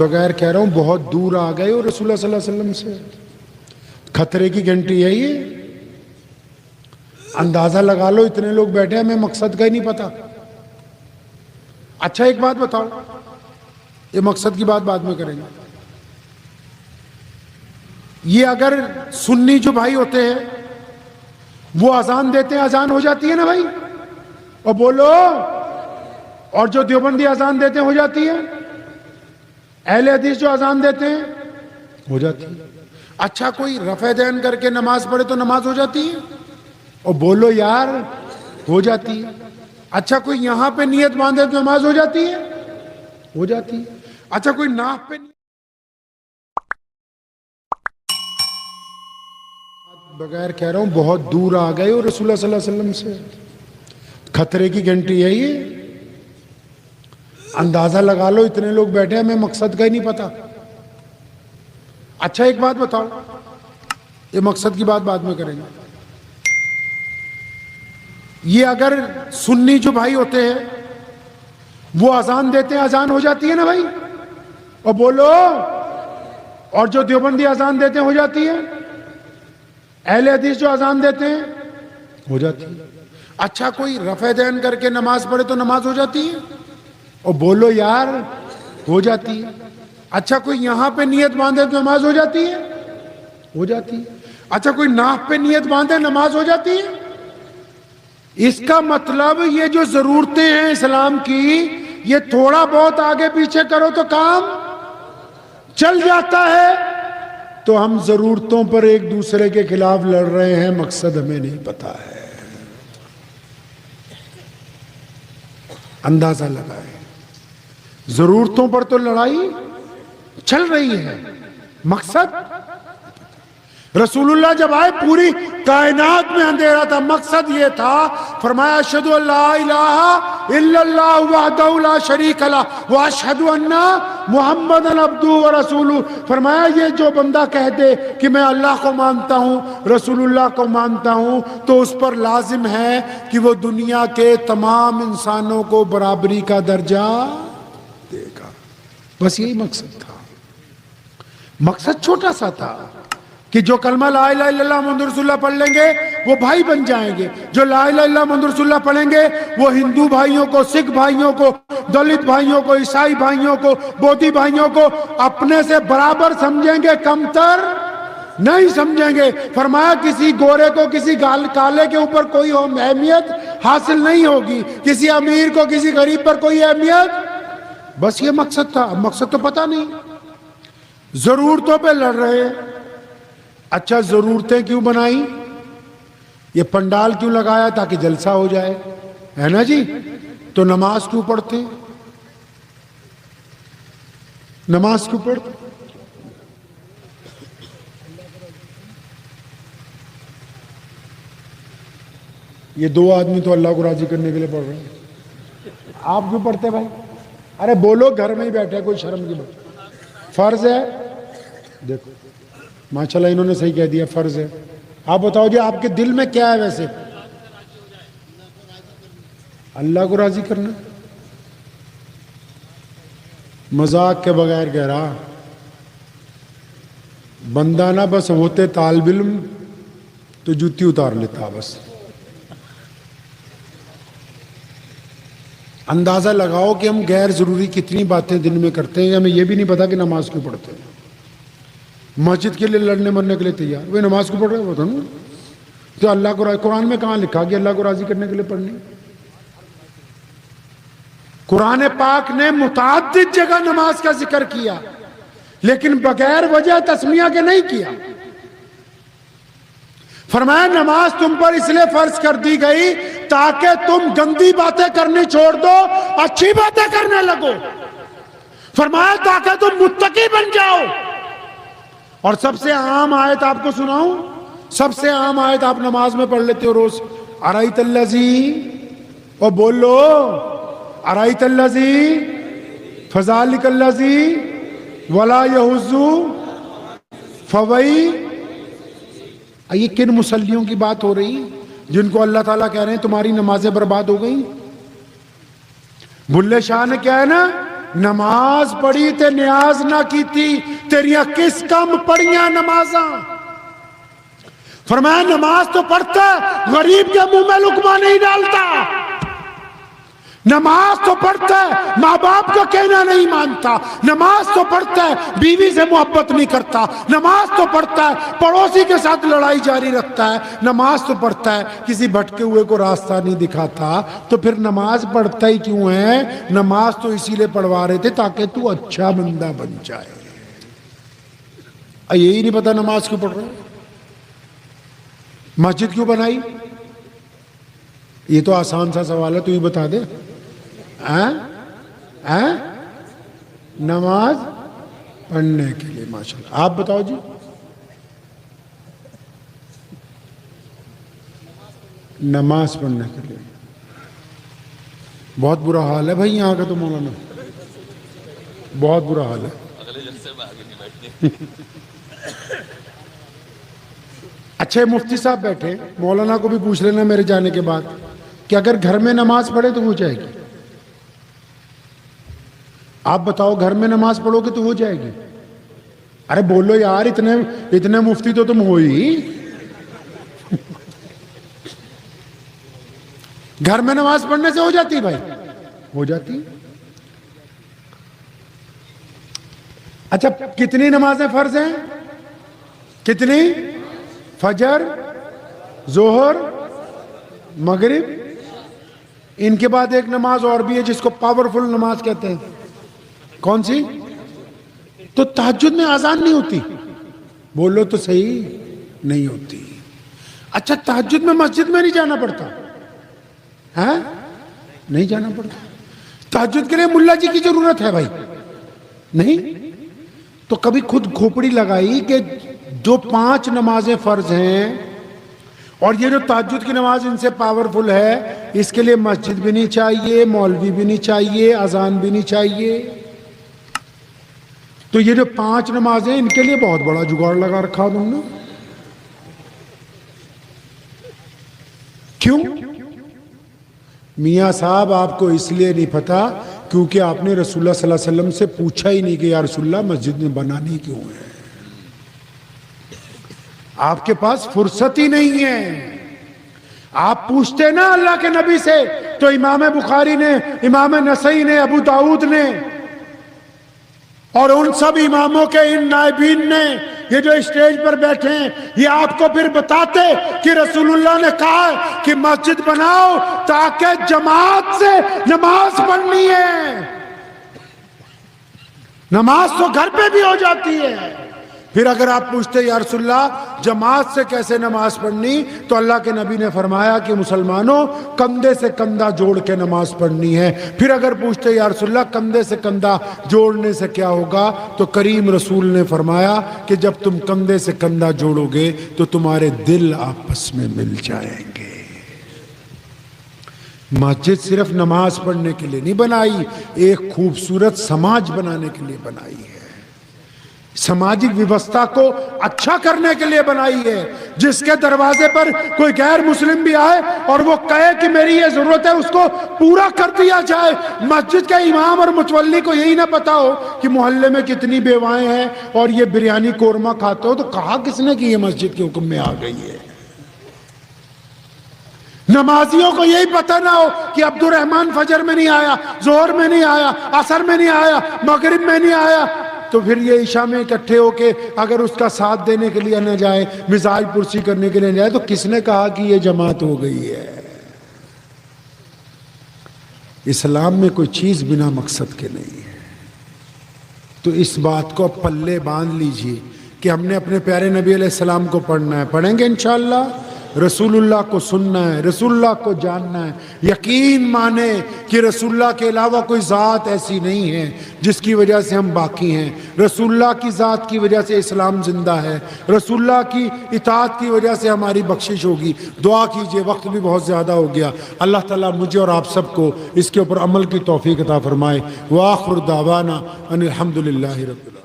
بغیر کہہ رہا ہوں بہت دور آ گئے ہو رسول اللہ صلی اللہ علیہ وسلم سے. خطرے کی گھنٹی ہے یہ. اندازہ لگا لو اتنے لوگ بیٹھے ہیں، ہمیں مقصد کا ہی نہیں پتا. اچھا ایک بات بتاؤ، یہ مقصد کی بات بعد میں کریں گے. یہ اگر سنی جو بھائی ہوتے ہیں وہ اذان دیتے ہیں، اذان ہو جاتی ہے نا بھائی، اور بولو. اور جو دیوبندی اذان دیتے ہیں ہو جاتی ہے. اہل حدیث جو اذان دیتے ہیں ہو جاتی ہے. اچھا کوئی رفع دین کر کے نماز پڑھے تو نماز ہو جاتی ہے؟ اور بولو یار ہو جاتی ہے. اچھا کوئی یہاں پہ نیت باندھے تو نماز ہو جاتی ہے؟ ہو جاتی ہے. اچھا کوئی ناف پہ بغیر کہہ رہا ہوں بہت دور آ گئے ہو رسول اللہ صلی اللہ علیہ وسلم سے. خطرے کی گھنٹی ہے یہ. اندازہ لگا لو اتنے لوگ بیٹھے ہیں، ہمیں مقصد کا ہی نہیں پتا. اچھا ایک بات بتاؤ، یہ مقصد کی بات بعد میں کریں گے. یہ اگر سنی جو بھائی ہوتے ہیں وہ اذان دیتے ہیں، اذان ہو جاتی ہے نا بھائی، اور بولو. اور جو دیوبندی اذان دیتے ہیں ہو جاتی ہے. اہل حدیث جو اذان دیتے ہیں ہو جاتی ہے. اچھا کوئی رفع دین کر کے نماز پڑھے تو نماز ہو جاتی ہے؟ اور بولو یار ہو جاتی ہے. اچھا کوئی یہاں پہ نیت باندھے تو نماز ہو جاتی ہے؟ ہو جاتی ہے. اچھا کوئی ناف پہ نیت باندھے نماز ہو جاتی ہے؟ اس کا مطلب یہ جو ضرورتیں ہیں اسلام کی، یہ تھوڑا بہت آگے پیچھے کرو تو کام چل جاتا ہے. تو ہم ضرورتوں پر ایک دوسرے کے خلاف لڑ رہے ہیں، مقصد ہمیں نہیں پتا ہے. اندازہ لگائیں. ضرورتوں پر تو لڑائی چل رہی ہے، مقصد. رسول اللہ جب آئے پوری کائنات میں اندھیرا تھا، مقصد یہ تھا. فرمایا اشہد ان لا الہ الا اللہ وحدہ لا شریک لہ واشہد ان محمدًا عبدہ ورسولہ. فرمایا یہ جو بندہ کہہ دے کہ میں اللہ کو مانتا ہوں، رسول اللہ کو مانتا ہوں، تو اس پر لازم ہے کہ وہ دنیا کے تمام انسانوں کو برابری کا درجہ دے گا. بس یہی مقصد تھا. مقصد چھوٹا سا تھا کہ جو کلمہ لا الہ الا اللہ محمد رسول اللہ پڑھ لیں گے وہ بھائی بن جائیں گے. جو لا الہ الا اللہ محمد رسول اللہ پڑھیں گے وہ ہندو بھائیوں کو، سکھ بھائیوں کو، دلت بھائیوں کو، عیسائی بھائیوں کو، بودھی بھائیوں کو اپنے سے برابر سمجھیں گے، کمتر نہیں سمجھیں گے. فرمایا کسی گورے کو کسی کالے کے اوپر کوئی اہمیت حاصل نہیں ہوگی، کسی امیر کو کسی غریب پر کوئی اہمیت. بس یہ مقصد تھا. مقصد تو پتہ نہیں، ضرورتوں پہ لڑ رہے. اچھا ضرورتیں کیوں بنائی؟ یہ پنڈال کیوں لگایا؟ تاکہ جلسہ ہو جائے، ہے نا جی. تو نماز کیوں پڑھتے؟ نماز کیوں پڑھتے؟ یہ دو آدمی تو اللہ کو راضی کرنے کے لیے پڑھ رہے ہیں. آپ کیوں پڑھتے بھائی؟ ارے بولو، گھر میں ہی بیٹھے، کوئی شرم کی بات. فرض ہے. دیکھو ماشاءاللہ انہوں نے صحیح کہہ دیا، فرض ہے. آپ بتاؤ جی آپ کے دل میں کیا ہے ویسے؟ اللہ کو راضی کرنا. مذاق کے بغیر کہہ رہا، بندہ نہ بس ہوتے طالب علم تو جوتی اتار لیتا. بس اندازہ لگاؤ کہ ہم غیر ضروری کتنی باتیں دن میں کرتے ہیں، ہمیں یہ بھی نہیں پتا کہ نماز کیوں پڑھتے ہیں. مسجد کے لیے لڑنے مرنے کے لیے تیار، وہ نماز کو پڑھ رہے ہوتا نا. تو اللہ کو قرآن میں کہاں لکھا کہ اللہ کو راضی کرنے کے لیے پڑھنی؟ قرآن پاک نے متعدد جگہ نماز کا ذکر کیا، لیکن بغیر وجہ تسمیہ کے نہیں کیا. فرمایا نماز تم پر اس لیے فرض کر دی گئی تاکہ تم گندی باتیں کرنی چھوڑ دو، اچھی باتیں کرنے لگو. فرمایا تاکہ تم متقی بن جاؤ. اور سب سے عام آیت آپ کو سناؤں، سب سے عام آیت آپ نماز میں پڑھ لیتے ہو روز. ارایت الذی، اور بولو ارایت الذی فذلک الذی ولا یحض فویل. یہ کن مصلیوں کی بات ہو رہی جن کو اللہ تعالیٰ کہہ رہے ہیں تمہاری نمازیں برباد ہو گئیں؟ بھلے شاہ نے کیا ہے نا، نماز پڑھی تے نیاز نہ کی تھی، تیریاں کس کم پڑھیاں نمازاں؟ فرمایا نماز تو پڑھتا ہے، غریب کے منہ میں لقمہ نہیں ڈالتا، نماز تو پڑھتا ہے، ماں باپ کا کہنا نہیں مانتا، نماز تو پڑھتا ہے، بیوی سے محبت نہیں کرتا، نماز تو پڑھتا ہے، پڑوسی کے ساتھ لڑائی جاری رکھتا ہے، نماز تو پڑھتا ہے، کسی بھٹکے ہوئے کو راستہ نہیں دکھاتا، تو پھر نماز پڑھتا ہی کیوں ہے؟ نماز تو اسی لیے پڑھوا رہے تھے تاکہ تو اچھا بندہ بن جائے۔ یہی نہیں پتا نماز کیوں پڑھ رہے ہیں، مسجد کیوں بنائی؟ یہ تو آسان سا سوال ہے، تو یہ بتا دے۔ نماز پڑھنے کے لیے، ماشاءاللہ۔ آپ بتاؤ جی، نماز پڑھنے کے لیے بہت برا حال ہے بھائی یہاں کا تو مولانا، بہت برا حال ہے۔ اچھے مفتی صاحب بیٹھے، مولانا کو بھی پوچھ لینا میرے جانے کے بعد کہ اگر گھر میں نماز پڑھے تو ہو جائے گی؟ آپ بتاؤ، گھر میں نماز پڑھو گے تو ہو جائے گی؟ ارے بولو یار، اتنے مفتی تو تم ہو ہی۔ گھر میں نماز پڑھنے سے ہو جاتی بھائی؟ ہو جاتی۔ اچھا کتنی نمازیں فرض ہیں؟ کتنی؟ فجر، ظہر، مغرب، ان کے بعد ایک نماز اور بھی ہے جس کو پاورفل نماز کہتے ہیں، کون سی؟ تو تہجد میں اذان نہیں ہوتی؟ بولو تو صحیح، نہیں ہوتی۔ اچھا تہجد میں مسجد میں نہیں جانا پڑتا؟ ہاں نہیں جانا پڑتا؟ تہجد کے لیے ملا جی کی ضرورت ہے بھائی؟ نہیں۔ تو کبھی خود کھوپڑی لگائی کہ جو 5 نمازیں فرض ہیں اور یہ جو تہجد کی نماز ان سے پاورفل ہے، اس کے لیے مسجد بھی نہیں چاہیے، مولوی بھی نہیں چاہیے، اذان بھی نہیں چاہیے، تو یہ جو 5 نمازیں ان کے لیے بہت بڑا جگاڑ لگا رکھا تم نے۔ کیوں؟ میاں صاحب آپ کو اس لیے نہیں پتا کیونکہ آپ نے رسول اللہ صلی اللہ علیہ وسلم سے پوچھا ہی نہیں کہ یا رسول اللہ مسجد میں بنانی کیوں ہے؟ آپ کے پاس فرصت ہی نہیں ہے۔ آپ پوچھتے نا اللہ کے نبی سے تو امام بخاری نے، امام نسائی نے، ابو داؤد نے اور ان سب اماموں کے ان نائبین نے، یہ جو اسٹیج پر بیٹھے ہیں، یہ آپ کو پھر بتاتے کہ رسول اللہ نے کہا ہے کہ مسجد بناؤ تاکہ جماعت سے نماز پڑھنی ہے۔ نماز تو گھر پہ بھی ہو جاتی ہے۔ پھر اگر آپ پوچھتے یا رسول اللہ جماعت سے کیسے نماز پڑھنی، تو اللہ کے نبی نے فرمایا کہ مسلمانوں کندھے سے کندھا جوڑ کے نماز پڑھنی ہے۔ پھر اگر پوچھتے یا رسول اللہ کندھے سے کندھا جوڑنے سے کیا ہوگا، تو کریم رسول نے فرمایا کہ جب تم کندھے سے کندھا جوڑو گے تو تمہارے دل آپس میں مل جائیں گے۔ مسجد صرف نماز پڑھنے کے لیے نہیں بنائی، ایک خوبصورت سماج بنانے کے لیے بنائی ہے، سماجی ویوستھا کو اچھا کرنے کے لیے بنائی ہے۔ جس کے دروازے پر کوئی غیر مسلم بھی آئے اور وہ کہے کہ میری یہ ضرورت ہے، اس کو پورا کر دیا جائے۔ مسجد کے امام اور متولی کو یہی نہ پتا ہو کہ محلے میں کتنی بیوائیں ہیں اور یہ بریانی قورمہ کھاتے ہو، تو کہا کس نے کہ یہ مسجد کے حکم میں آ گئی ہے؟ نمازیوں کو یہی پتہ نہ ہو کہ عبد الرحمن فجر میں نہیں آیا، ظہر میں نہیں آیا، عصر میں نہیں آیا، مغرب میں نہیں آیا، تو پھر یہ عشاء میں اکٹھے ہو کے اگر اس کا ساتھ دینے کے لیے نہ جائے، مزاج پرسی کرنے کے لیے نہ جائے، تو کس نے کہا کہ یہ جماعت ہو گئی ہے؟ اسلام میں کوئی چیز بنا مقصد کے نہیں ہے۔ تو اس بات کو پلے باندھ لیجئے کہ ہم نے اپنے پیارے نبی علیہ السلام کو پڑھنا ہے، پڑھیں گے انشاءاللہ۔ رسول اللہ کو سننا ہے، رسول اللہ کو جاننا ہے، یقین مانے کہ رسول اللہ کے علاوہ کوئی ذات ایسی نہیں ہے جس کی وجہ سے ہم باقی ہیں۔ رسول اللہ کی ذات کی وجہ سے اسلام زندہ ہے، رسول اللہ کی اطاعت کی وجہ سے ہماری بخشش ہوگی۔ دعا کیجئے، وقت بھی بہت زیادہ ہو گیا۔ اللہ تعالیٰ مجھے اور آپ سب کو اس کے اوپر عمل کی توفیق عطا فرمائے۔ وآخر دعوانا ان الحمدللہ رب العالمین۔